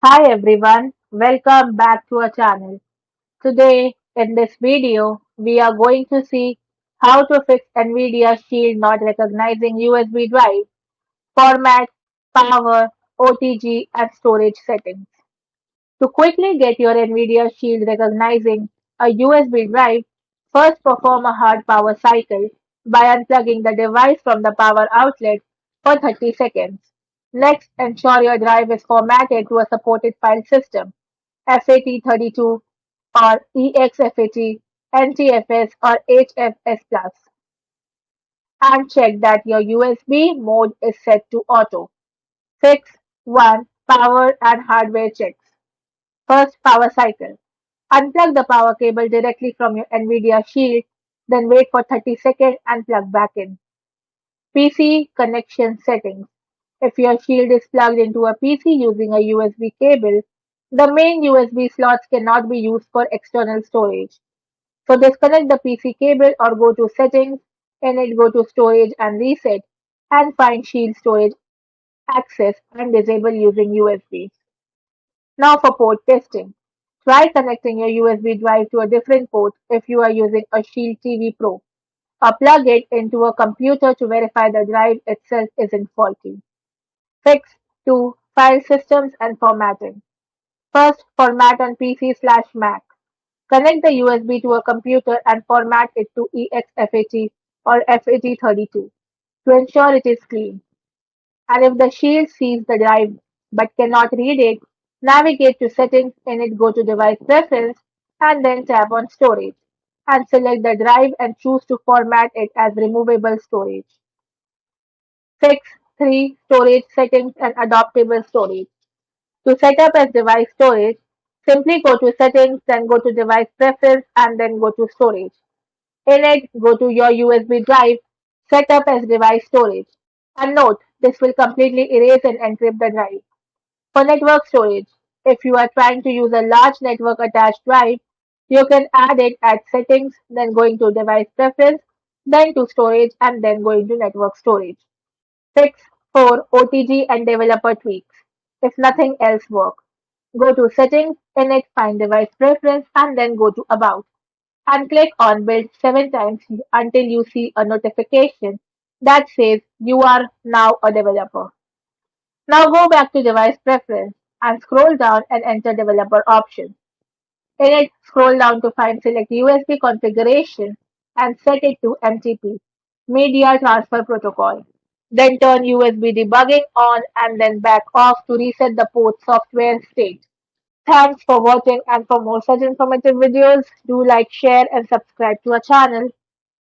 Hi everyone, welcome back to our channel. Today in this video, we are going to see how to fix NVIDIA Shield not recognizing USB drive, format, power, OTG and storage settings. To quickly get your NVIDIA Shield recognizing a USB drive, first perform a hard power cycle by unplugging the device from the power outlet for 30 seconds. Next, ensure your drive is formatted to a supported file system, FAT32 or EXFAT, NTFS or HFS+, and check that your USB mode is set to auto. Fix 1. Power and hardware checks. First, power cycle. Unplug the power cable directly from your NVIDIA Shield, then wait for 30 seconds and plug back in. PC connection settings. If your Shield is plugged into a PC using a USB cable, the main USB slots cannot be used for external storage. So disconnect the PC cable or go to settings, in it go to storage and reset, and find Shield storage access and disable using USB. Now for port testing. Try connecting your USB drive to a different port if you are using a Shield TV Pro, or plug it into a computer to verify the drive itself isn't faulty. Fix 2. File systems and formatting. First, format on PC/Mac. Connect the USB to a computer and format it to EXFAT or FAT32 to ensure it is clean. And if the shield sees the drive but cannot read it, navigate to Settings, in it go to Device Preference and then tap on Storage and select the drive and choose to format it as removable storage. Fix 3. Storage settings and adaptable storage. To set up as device storage, simply go to Settings, then go to Device Preference and then go to Storage. In it, go to your USB drive, set up as device storage. And note, this will completely erase and encrypt the drive. For network storage, if you are trying to use a large network attached drive, you can add it at Settings, then going to Device Preference, then to Storage, and then going to Network Storage. Fix 4. OTG and developer tweaks. If nothing else works, go to Settings, in it find Device Preference, and then go to About and click on Build 7 times until you see a notification that says you are now a developer. Now go back to Device Preference and scroll down and enter Developer option. In it, scroll down to find Select USB Configuration and set it to MTP, Media Transfer Protocol. Then turn USB debugging on and then back off to reset the port software state. Thanks for watching, and for more such informative videos, do like, share and subscribe to our channel.